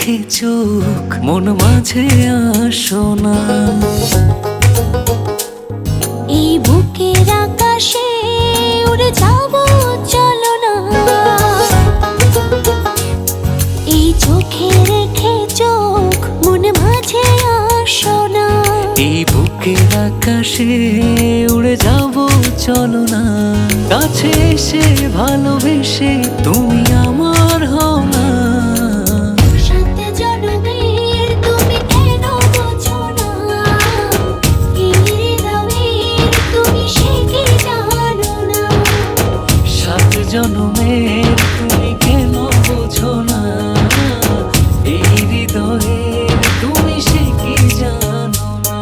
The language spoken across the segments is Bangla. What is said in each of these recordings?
রেখে চোখ মন মাঝে আসো না। এই বুকের আকাশে উড়ে যাব চলো না। এই চোখে রেখে চোখ মন মাঝে আসো না। এই বুকের আকাশে উড়ে যাব চলো না। কাছে এসে ভালোবেসে তুমি আমার হও না। সাত জনমের তুমি কেন বোঝো না? এই হৃদয়ের তুমি সে কি জানো না? সাত জনমের তুমি কেন বোঝো না? এই হৃদয়ের তুমি সে কি জানো না?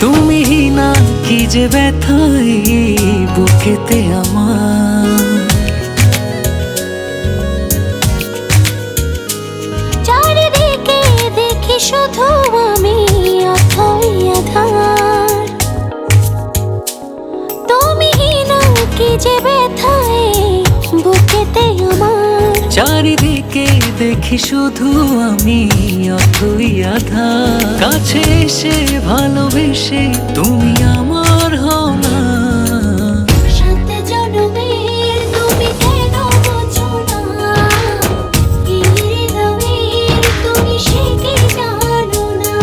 তুমি না কি যে ব্যথাই বুকেতে আমার। চারিদিকে দেখি শুধু আমি অথই আধার। তুমি না কি যে ব্যথায় বুকেতে আমার। চারিদিকে দেখি শুধু আমি অথই আধার। কাছে এসে ভালোবেসে তুমি আমার হও না। সাত জনমের তুমি কেন বোঝো না? এই হৃদয়ের তুমি সে কি জানো না?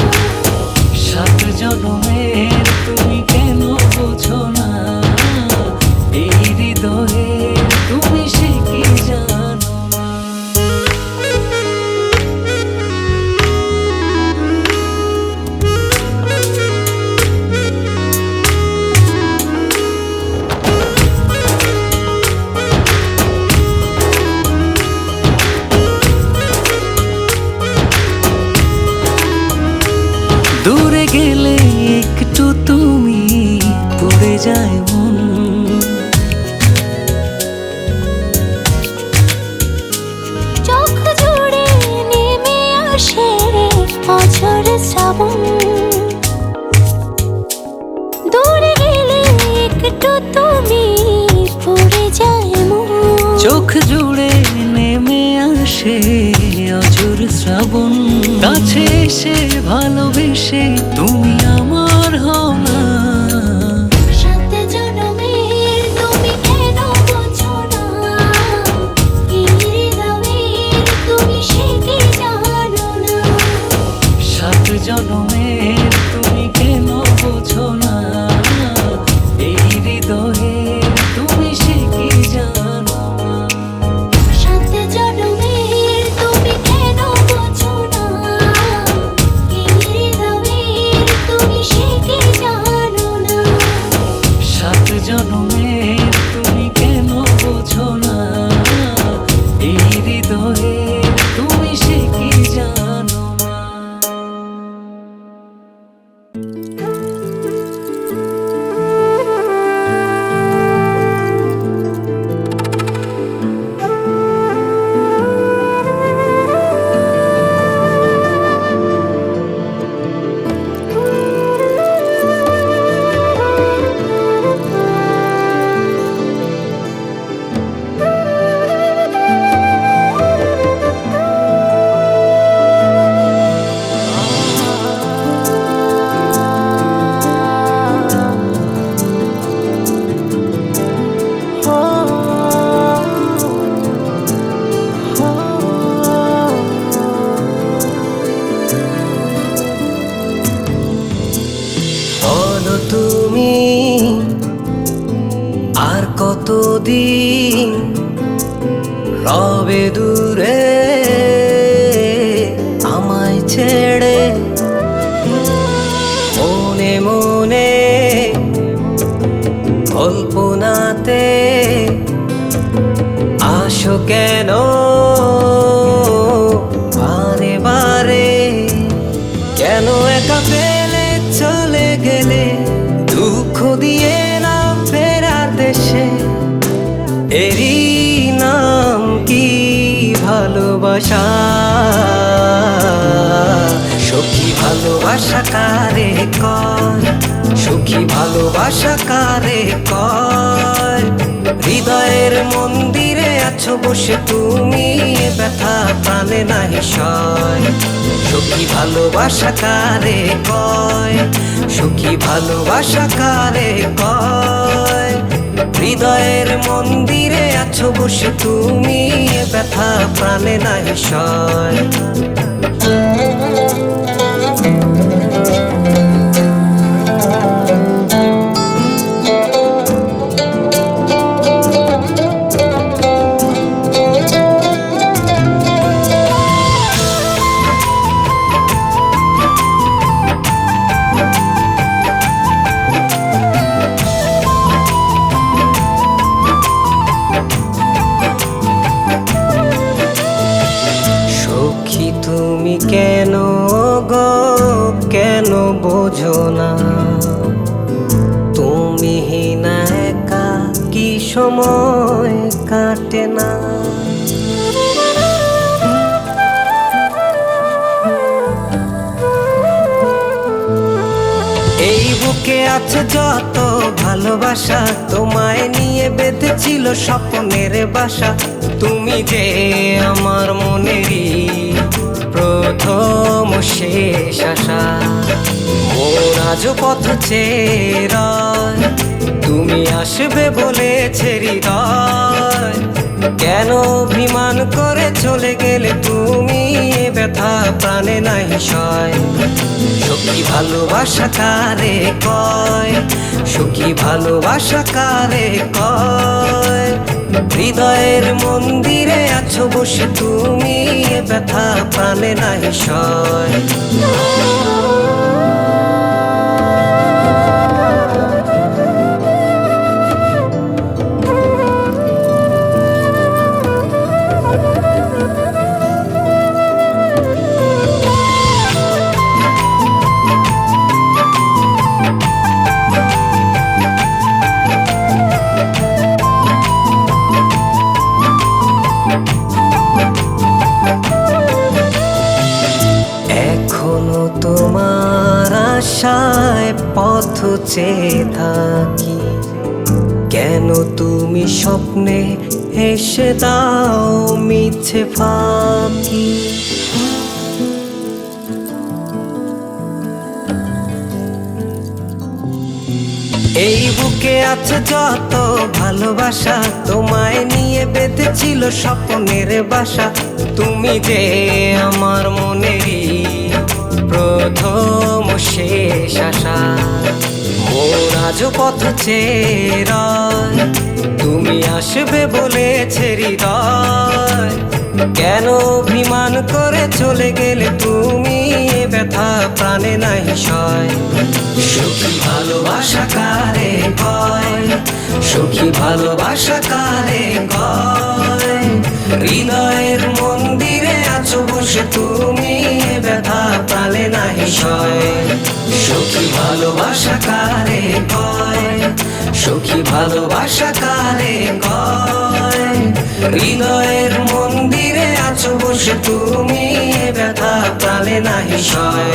সাত জনমের তুমি কেন বোঝো না? এই হৃদয়ের তুমি সে কি জানো না? দূরে গেলে একটু তুমি পড়ে যায় মন। চোখ জুড়ে নেমে আসে অঝোর শ্রাবণ। দূরে গেলে একটু তুমি পড়ে যায় মন। চোখ জুড়ে নেমে আসে অঝোর শ্রাবণ। কাছে এসে ভালোবেসে তুমি আমার হও না। সাত জনমের তুমি কেন বোঝো না? এই হৃদয়ের তুমি সে কি জানো না? সাত জনমের তুমি কেন বোঝো না? এই হৃদয়ের তুমি সে কি জানো না? সাত জনমের তুমি কেন বোঝো না? এই হৃদয়ের তুমি সে কি জানো না? সাত জনমের তুমি কেন বোঝো না? এই হৃদয়ের তুমি সে কি জানো না? বলো তুমি আর কতদিন রবে দূরে আমায় ছেড়ে? মনে মনে কল্পনাতে আসো কেন বারে বারে? কেন একা ফেলে চলে গেলে দুঃখ দিয়ে না ফেরার দেশে? এরই ভালোবাসা। সখী ভালোবাসা কারে কয়, সখী ভালোবাসা কারে কয়। হৃদয়ের মন্দিরে আছো বসে তুমি, ব্যথা প্রাণে নাহি সয়। সখী ভালোবাসা কারে কয়, সখী ভালোবাসা কারে কয়। হৃদয়ের মন্দিরে আছো বসে তুমি, ব্যথা প্রাণে নাহি সয়। তুমি কেন গো কেন বোঝো না, তুমি না একা কি সময় কাটে না। এই বুকে আছে যত ভালোবাসা, তোমায় নিয়ে বেঁধেছিল স্বপ্নের বাসা। তুমি যে আমার মনেরই প্রথম শেষ আশা। মন আজ পথ চেয়ে রয়, তুমি আসবে বলেছে হৃদয়। কেন অভিমান করে চলে গেলে তুমি, ব্যথা প্রাণে নাহি সয়। সখী ভালোবাসা কারে কয়, সখী ভালোবাসা কারে কয়। হৃদয়ের মন্দিরে আছো বসে তুমি, ব্যথা প্রাণে নাহি সয়। এখনো তোমার আশায় পথ চেয়ে থাকি, কেন তুমি স্বপ্নে এসে দাও মিছে ফাঁকি। এই বুকে আছে যত ভালোবাসা, তোমায় নিয়ে বেঁধেছিল স্বপ্নের বাসা। তুমি যে আমার মনেরই প্রথম শেষ আশা। মন আজ পথ চেয়ে রয়, তুমি আসবে বলেছে হৃদয়। কেন অভিমান করে চলে গেলে তুমি, ব্যথা প্রাণে নাহি সয়। সখী ভালোবাসা কারে কয়, সখী ভালোবাসা কারে কয়। হৃদয়ের মন্দিরে আছো বসে তুমি, ব্যথা প্রাণে নাহি সয়। সখী ভালোবাসা কারে কয়, সখী ভালোবাসা কারে কয়। হৃদয়ের মন্দিরে আছো বসে তুমি, ব্যথা প্রাণে নাহি সয়।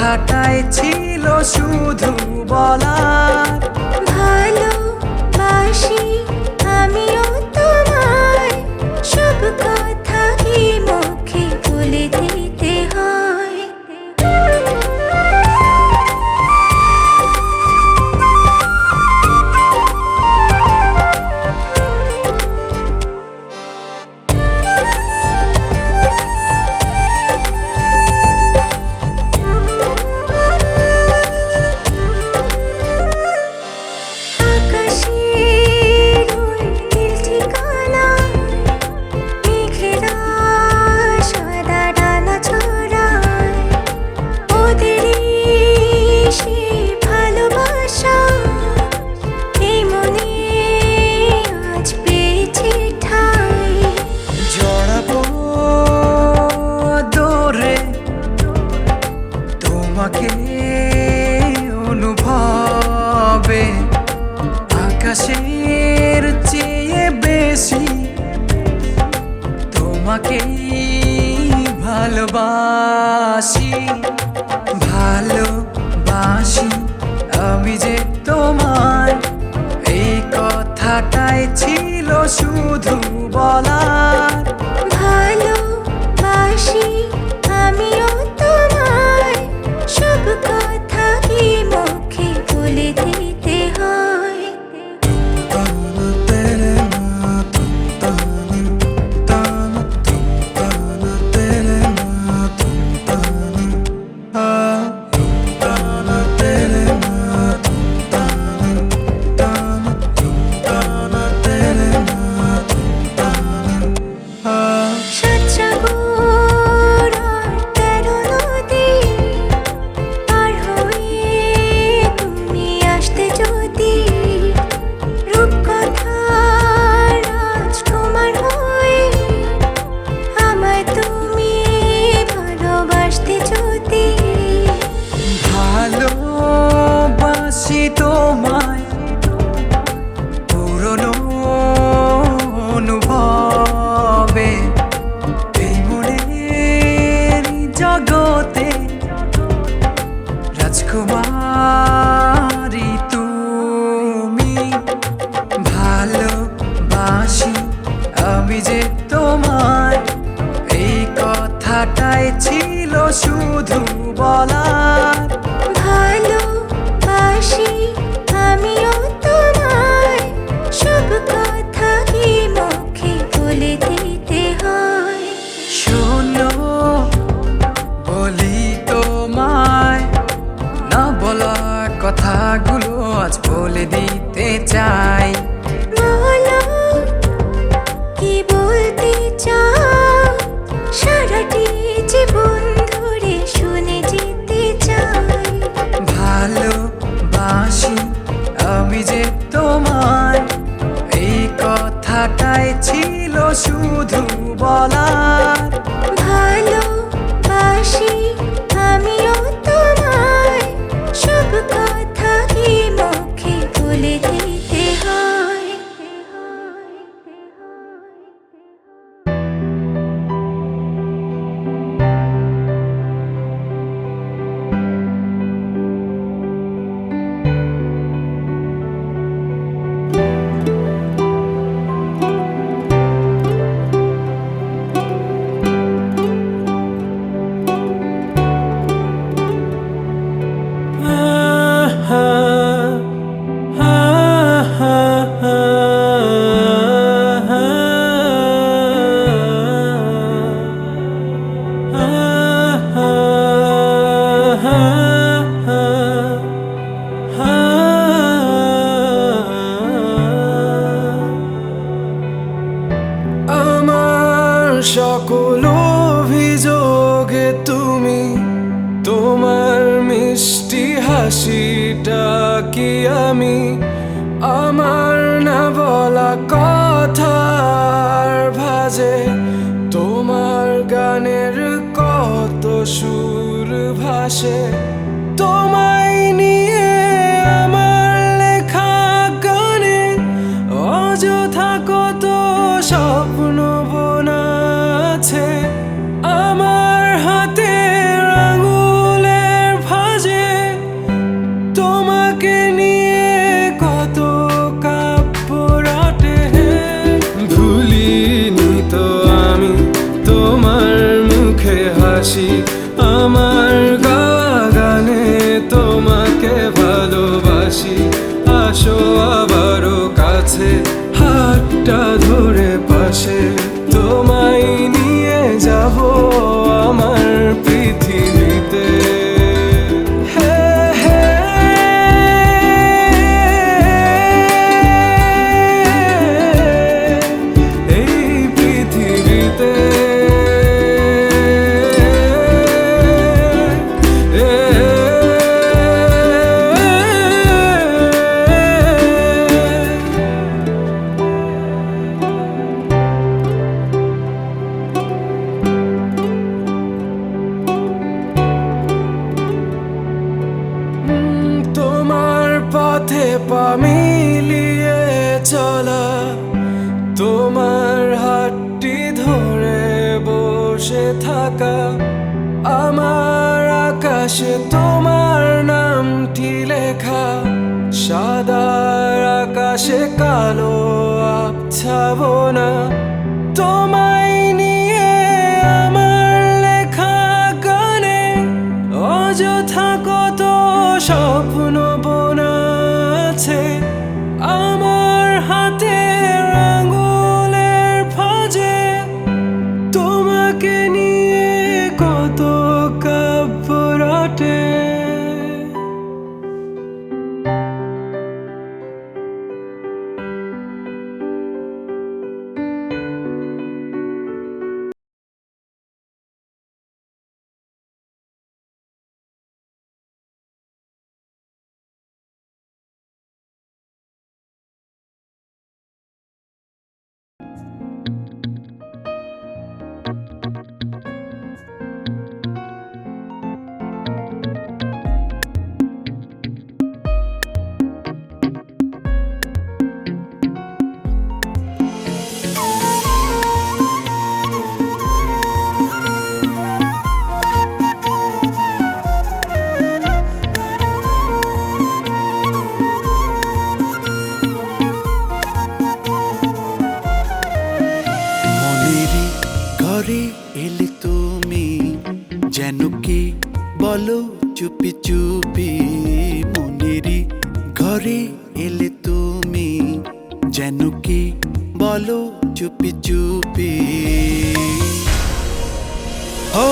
কথাটাই ছিল শুধু বলার। ভালোবাসি আমিও তোমায়, সব কথা কি মুখে বলে দিতে হয়? আকাশের ওই নীল ঠিকানায় মেঘেরা সাদা ডানা ছড়ায়, ওদেরই সেই ভালোবাসা এই মনে আজ পেয়েছে ঠাঁই। জড়াবো দৌড়ে তোমাকে অনুভবে, আকাশের চেয়ে বেশি তোমাকেই ভালোবাসি। ভালোবাসি আমি যে তোমায়, এই কথাটাই ছিল শুধু বলার। ভালোবাসি আমিও তোমায়, সব কথা কি মুখে বলে দিতে হয়? সাতসাগর আর ১৩ নদী পার হয়ে তুমি আসতে যদি, রূপকথার রাজকুমার হয়ে আমায় তুমি ভালোবাসতে যদি। ভালোবাসি তোমায় পুরনো অনুভবে, এই মনের জগতে রাজকুমারী তুমি। ভালোবাসি আমি যে তোমায়, এই কথাটাই ছিল শুধু বলার। ভালোবাসি আমিও তোমায়, সব কথা কি মুখে বলে দিতে হয়? শোনো বলি তোমায়, না বলা কথাগুলো আজ বলে দিতে চাই। বলো কি বলতে চাও, সারাটি জীবন ধরে শুনে যেতে চাই। ভালোবাসি আমি যে তোমায়, এই কথাটাই ছিল শুধু বলার। ভালোবাসি আমিও তোমায়, সব কথা কি মুখে বলে দিতে হয়? সকল অভিযোগে তুমি, তোমার মিষ্টি হাসিটা কি আমি, আমার না বলা কথার ভাজে তোমার গানের কত সুর ভাসে। তোমায় নিয়ে আমার লেখা গানে অযথা কত স্বপ্ন বোনা আছে। আমার হাতের আঙুলের পা মিলিয়ে চলা, তোমার হাতটি ধরে বসে থাকা, আমার আকাশে তোমার নামটি লেখা, সাদার আকাশে কালো আবছাবনা, তোমায় নিয়ে আমার লেখা গানে অযথা কত স্বপ্ন বোনা আছে, আমার হাতের আঙুলের ফাঁজে তোমাকে নিয়ে কত কাব্য রটে। মনেরই ঘরে এলে তুমি, যেন কি বলো চুপি চুপি। মনেরই ঘরে এলে তুমি, যেন কি বলো চুপি চুপি। ও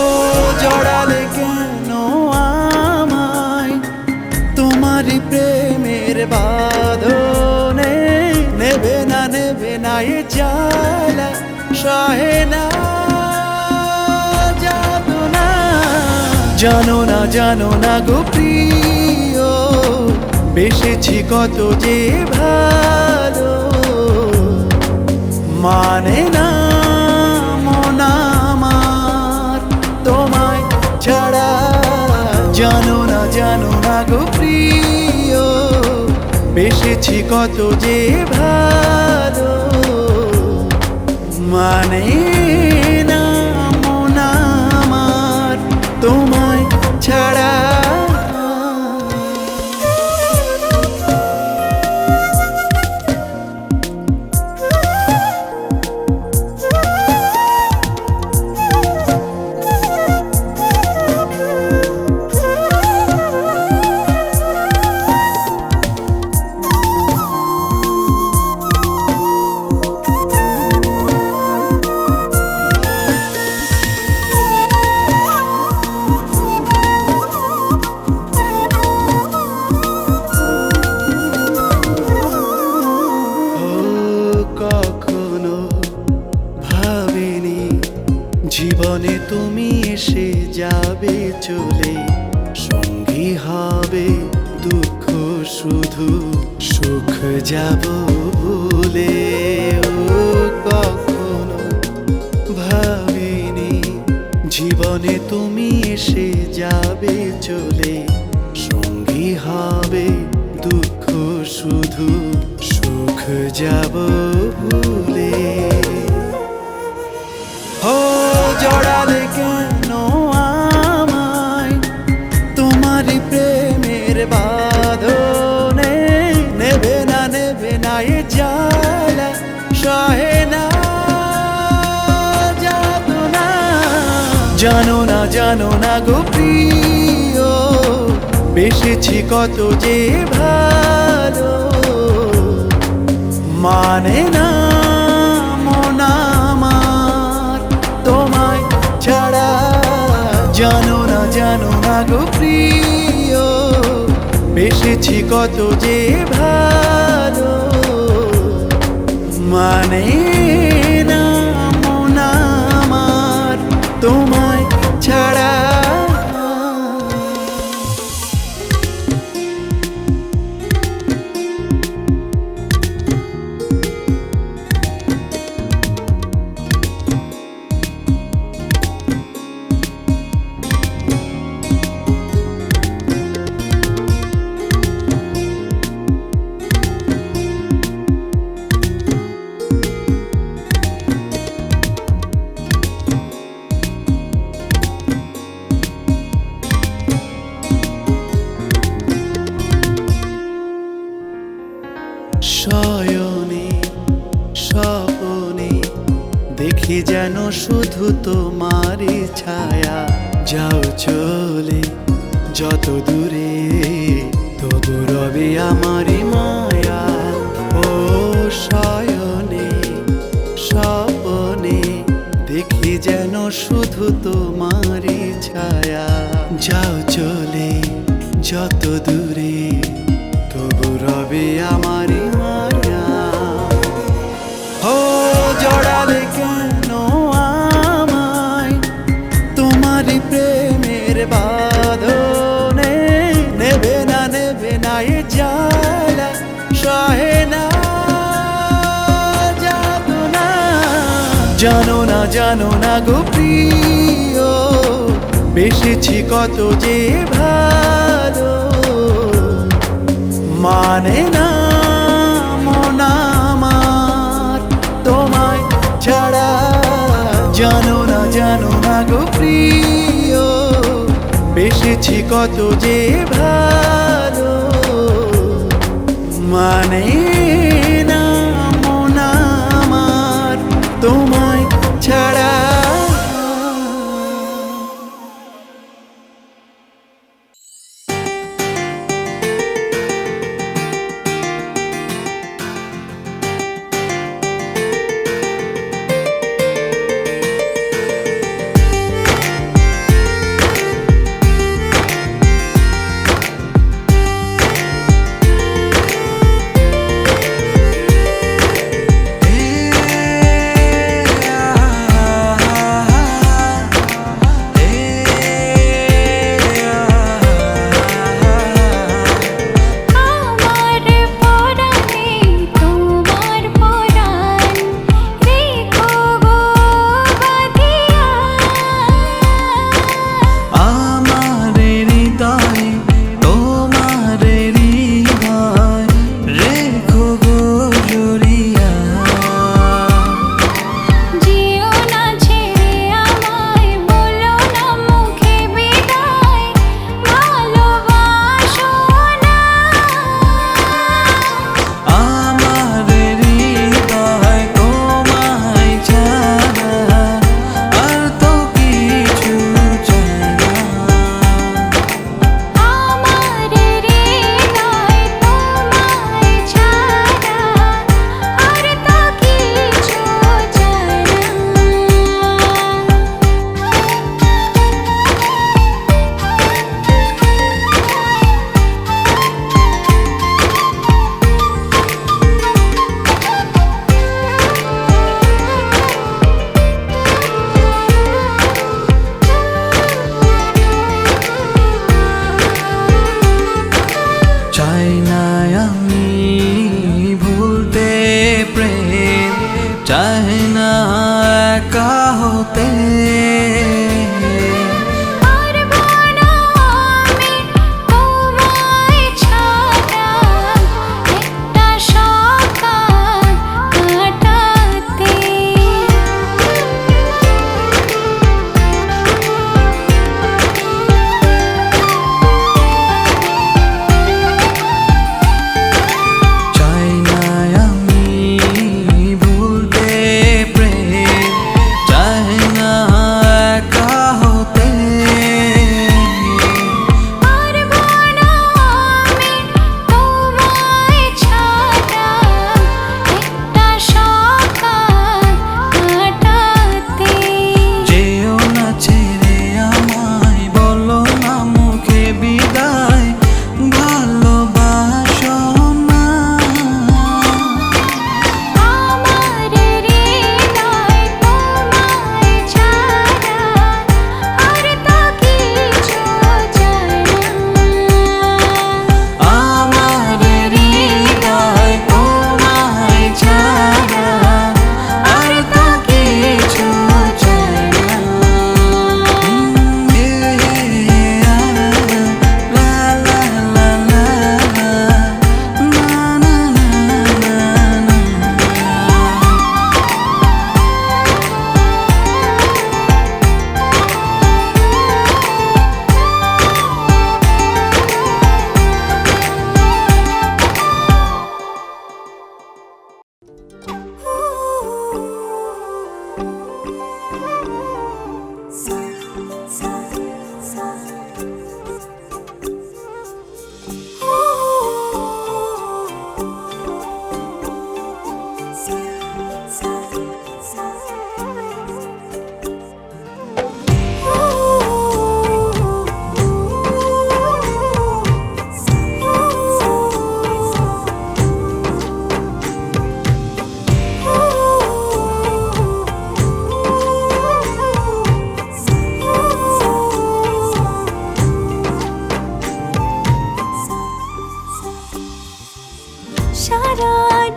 জড়ালে কেন আমায় তোমারই প্রেমের বাঁধনে, নেবে না এ জ্বালা সহে না যাতনা। জানো না গো প্রিয়, বেসেছি কত যে ভালো, মানে না মন আমার তোমায় ছাড়া। জানো না গো প্রিয়, বেসেছি কত যে ভালো, মানে না মন আমার তোমায় ছাড়া। কখনো ভাবিনি জীবনে তুমি এসে যাবে চলে, সঙ্গী হবে দুঃখ শুধু, সুখ যাব ভুলে। ও কখনো ভাবিনি জীবনে তুমি এসে যাবে চলে, সঙ্গী হবে দুঃখ শুধু, সুখ যাব ভুলে। ও জড়ালে কেন আমায় তোমারই প্রেমের বাঁধনে, নেবে না এ জ্বালা সহে না যাতনা। জানো না গো প্রিয়, বেসেছি কত যে ভালো, মানে না মন আমার তোমায় ছাড়া। জানো না গো প্রিয়, বেসেছি কত যে ভালো, মানে না মন আমার তোমায় ছাড়া। শয়নে স্বপনে দেখি যেন শুধু তোমারই ছায়া। যাও চলে যত দূরে তবু রবে আমারই মায়া। ও শয়নে স্বপনে দেখি যেন শুধু তোমারই ছায়া। যাও চলে যত দূরে তবু রবে আমারই মায়া। ও জড়ালে কেন আমায় তোমারই প্রেমের বাঁধনে? নেবে না এ জ্বালা সহে না যাতনা। জানো না গো প্রিয়, বেসেছি কত যে ভালো। মানে না মন আমার তোমায় ছাড়া। জানো না গো প্রিয়, বেসেছি কত যে ভালো। মানে না মন আমার তোমায় ছাড়া।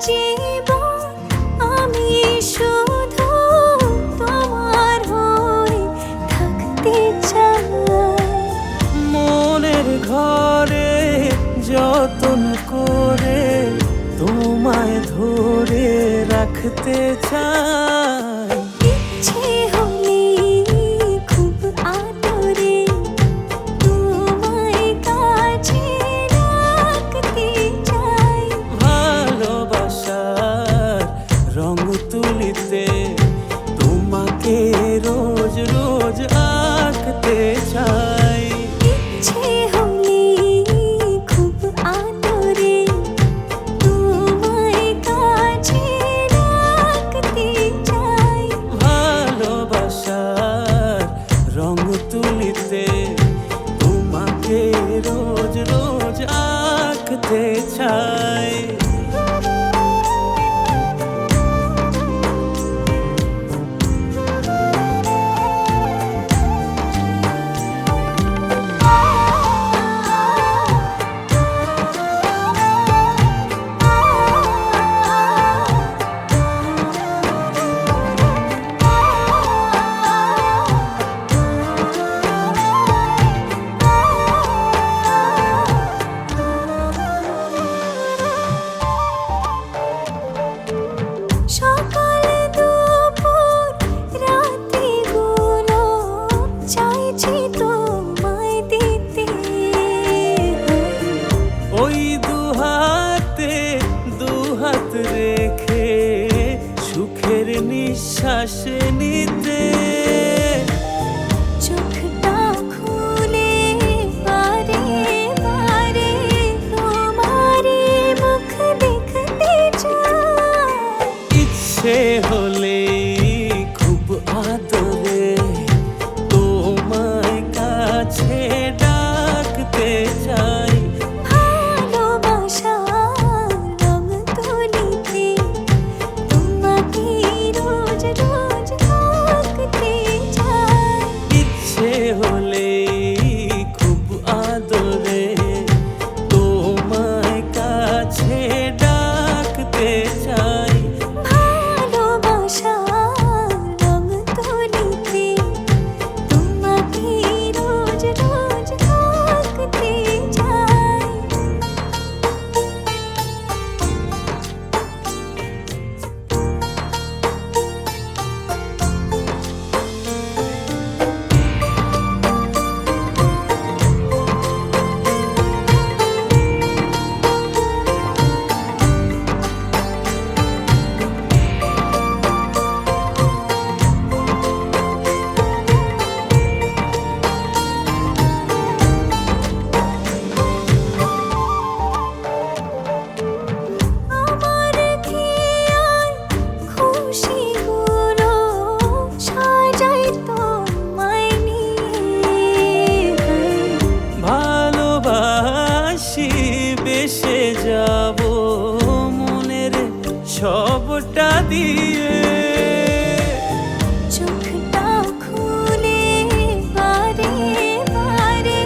জীবন আমি শুধু তোমার হয়ে থাকতে চাই। মনের ঘরে যতন করে তোমায় ধরে রাখতে চাই। ইচ্ছে হলে খুব আদরে তোমায় কাছে রাখতে চাই। ভালোবাসার রং তুলিতে তোমাকে রোজ রোজ আঁকতে চাই। ইচ্ছে হলে খুব আদরে তোমায় কাছে রাখতে চাই। ভালোবাসার রং তুলিতে তোমাকে রোজ রোজ আঁকতে চাই। সকাল দুপুর রাত্রিগুলো চাইছি তোমায় দিতে। ওই দুহাতে দুহাত রেখে সুখের নিঃশ্বাস নিতে। চোখটা খুলে বারে বারে তোমারই মুখ দেখতে চাই। ইচ্ছে হলে খুব আদরে তোমায় কাছে ডাকতে চাই। ভালোবাসার রং তুলিতে তোমাকে রোজ রোজ আঁকতে চাই। ইচ্ছে হলে খুব আদরে তোমায় কাছে ডাকতে চাই। ভালোবাসার রং তুলিতে তোমাকে রোজ রোজ আঁকতে চাই। আমার খেয়াল খুশিগুলো সাজাই তোমায় নিয়ে। ভালোবাসি বেসে যাব মনের সবটা দিয়ে। চোখটা খুলে বারে বারে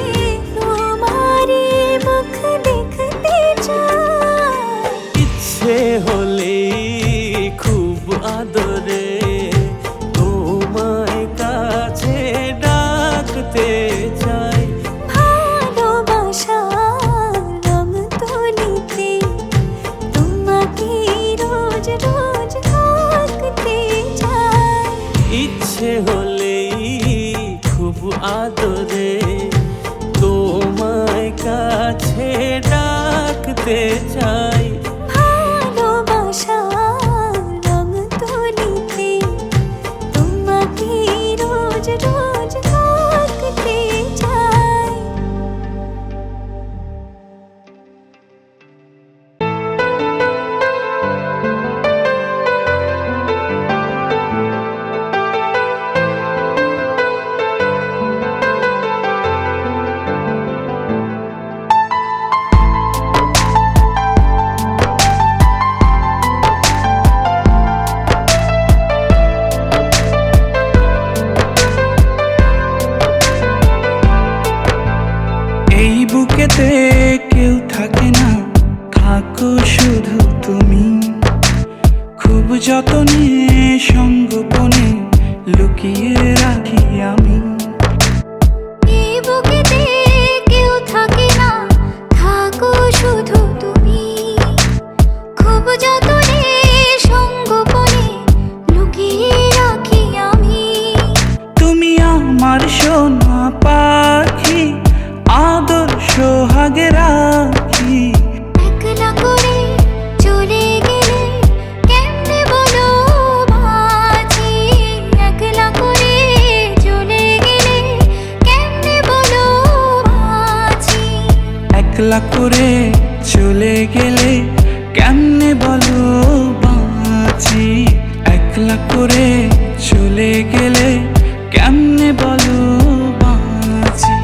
তোমারই মুখ দেখতে চাই। ইচ্ছে হলে খুব আদরে তোমায় কাছে ডাকতে চাই। ভালোবাসার রং তুলিতে তোমাকে রোজ রোজ আঁকতে চাই। ইচ্ছে হলে খুব আদরে তোমায় কাছে ডাকতে চাই। ভালোবাসার রং তুলিতে তোমাকে রোজ রোজ আঁকতে চাই। এই বুকেতে কেউ থাকে না, থাকো শুধু তুমি। একলা করে চলে গেলে কেমনে বলো বাঁচি, একলা করে চলে গেলে কেমনে বলো বাঁচি।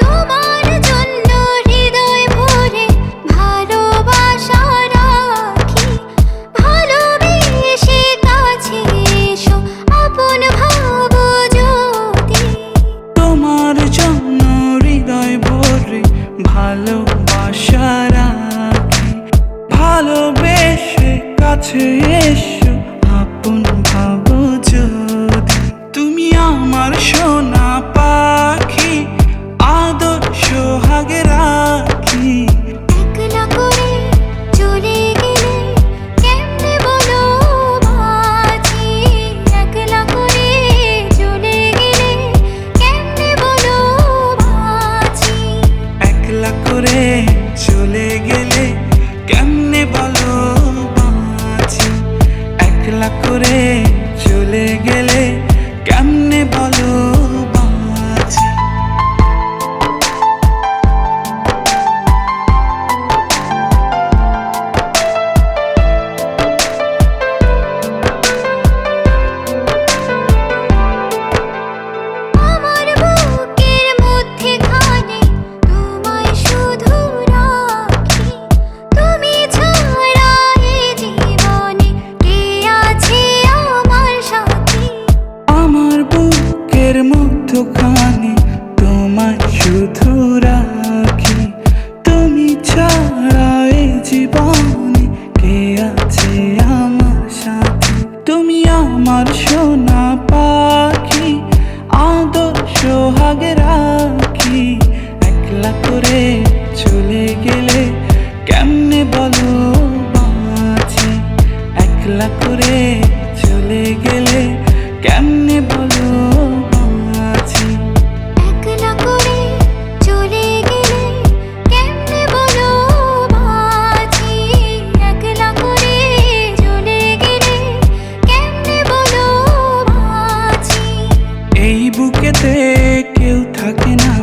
তোমার জন্য হৃদয় ভরে ভালোবাসা রাখি, ভালোবেসে কাছে এসো আপন ভাবো যদি। তোমার জন্য হৃদয় ভরে ভালোবাসা রাখি, ভালোবেসে কাছে এসো আপন ভাবো যদি। তুমি আমার সোনা পাখি, আদর সোহাগে রাখি। একলা করে চলে গেলে কেমনে বলো বাঁচি, একলা করে চলে গেলে কেমনে বলো বাঁচি। একলা করে চলে গেলে কেমনে বলো বাঁচি, একলা করে চলে গেলে কেমনে বলো বাঁচি। আমার বুকের মধ্যেখানে তোমায় শুধু রাখি, তুমি ছাড়া এ জীবনে কে আছে আমার সাথী। আমার বুকের মধ্যখানে তোমায় শুধু রাখি, তুমি ছাড়া এই জীবনে কে আছে আমার সাথে। তুমি আমার সোনা পাখি, আদর সোহাগে রাখি। একলা করে চলে গেলে কেমনে বলো বাঁচি, একলা করে চলে গেলে কেমনে বলো বাঁচি। একলা করে চলে গেলে কেমনে বলো বাঁচি, একলা করে চলে গেলে কেমনে বলো বাঁচি। এই বুকেতে কেউ থাকে না,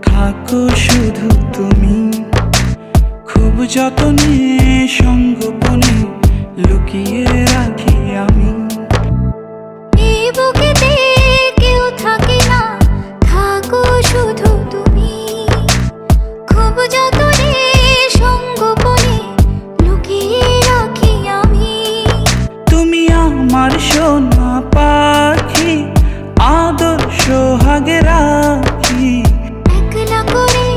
থাকো শুধু তুমি। খুব যতনে সঙ্গোপনে লুকিয়ে রাখি আমি। এই বুকেতে কেউ থাকে না, থাকো শুধু তুমি। খুব যতনে সঙ্গোপনে লুকিয়ে রাখি আমি। তুমি আমার সোনা পাখি, আদর সোহাগে রাখি। একলা করে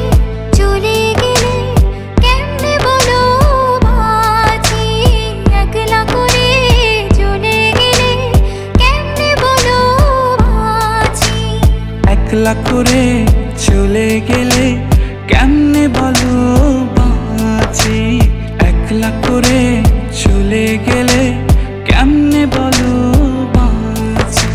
চলে গেলে কেমনে বলো বাঁচি, একলা করে চলে গেলে কেমনে বলো বাঁচি। একলা করে চলে গেলে কেমনে বলো বাঁচি, একলা করে চলে গেলে কেমনে বলো বাঁচি।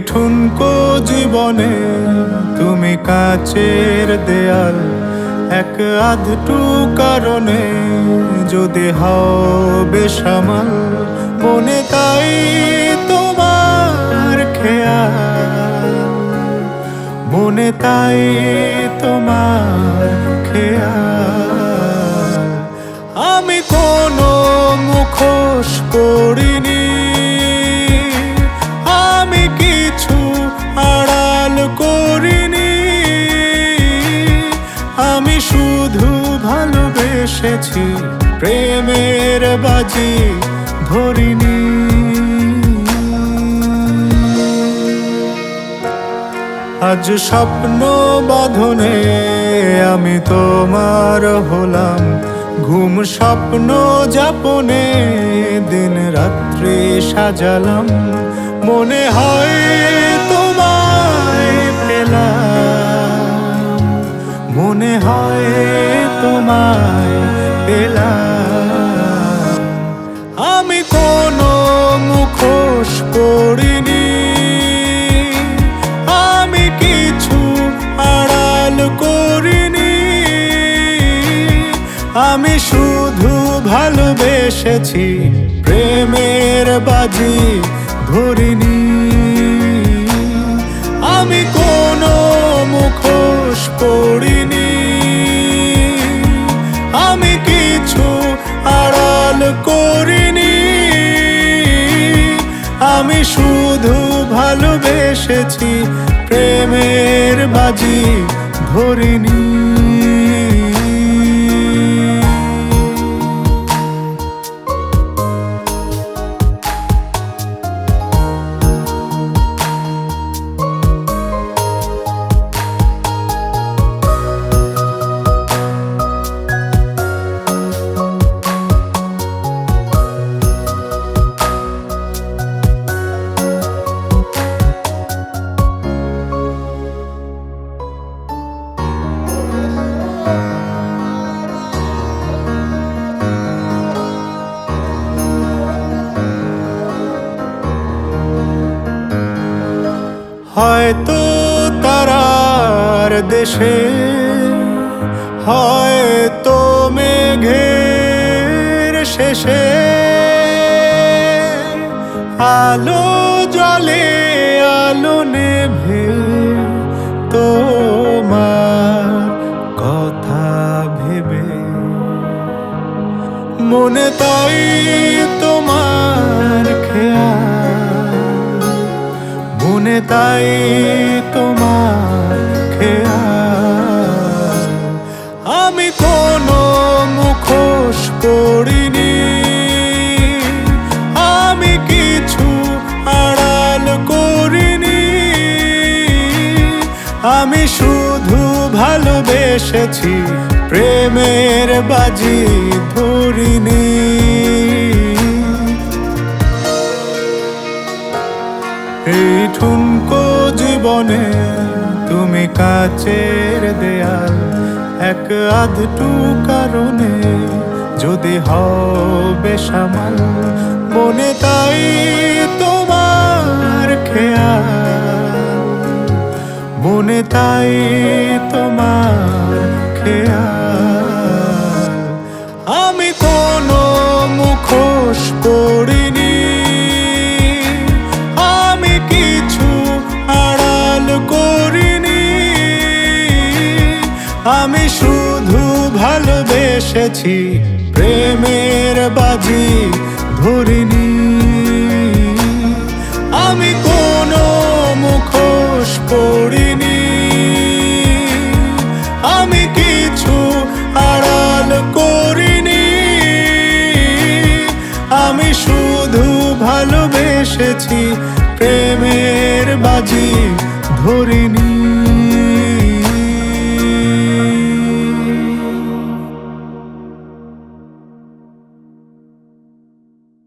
ঠুনকো জীবনে তুমি কাচের দেয়াল, এক আধটু কারণে যদি হও বেসামাল, মনে তাই তোমার খেয়াল, মনে তাই তোমার খেয়াল। আমি কোনো মুখোশ পড়িনি, আমি কিছু আড়াল করিনি, আমি শুধু ভালোবেসেছি, প্রেমের বাজি ধরিনি। আজ স্বপ্ন বাঁধনে আমি তোমার হলাম, ঘুম স্বপ্ন যাপনে দিন রাত্রি সাজালাম, মনে হয় তোমায় পেলাম, মনে হয় তোমায় পেলাম। আমি কোনো মুখোশ পড়িনি, আমি কিছু আড়াল করিনি, আমি শুধু ভালোবেসেছি, প্রেমের বাজি ধরিনি। আমি কোনো মুখোশ পড়িনি, আমি কিছু আড়াল করিনি, আমি শুধু ভালোবেসেছি, প্রেমের বাজি ধরিনি। হয়তো তারার দেশে, হয়তো মেঘের শেষে, আলো জলে আলো নেভে তোমার কথা ভেবে, মনে তাই তোমার খেয়াল, মনে তাই তোমার খেয়াল। আমি কোনো মুখোশ পড়িনি, আমি কিছু আড়াল করিনি, আমি শুধু ভালোবেসেছি, প্রেমের বাজি ধরিনি। এই ঠুনকো জীবনে তুমি কাচের দেয়াল, এক আধটু কারণে যদি হও বেসামাল, মনে তাই তোমার খেয়াল, মনে তাই তোমার খেয়াল। আমি কোনো মুখোশ পড়িনি, আমি কিছু আড়াল করিনি, আমি শুধু ভালোবেসেছি, প্রেমের বাজি ধরিনি। আমি কোনো মুখোশ পড়িনি, আমি কিছু আড়াল করিনি, আমি শুধু ভালোবেসেছি, প্রেমের বাজি ধরিনি।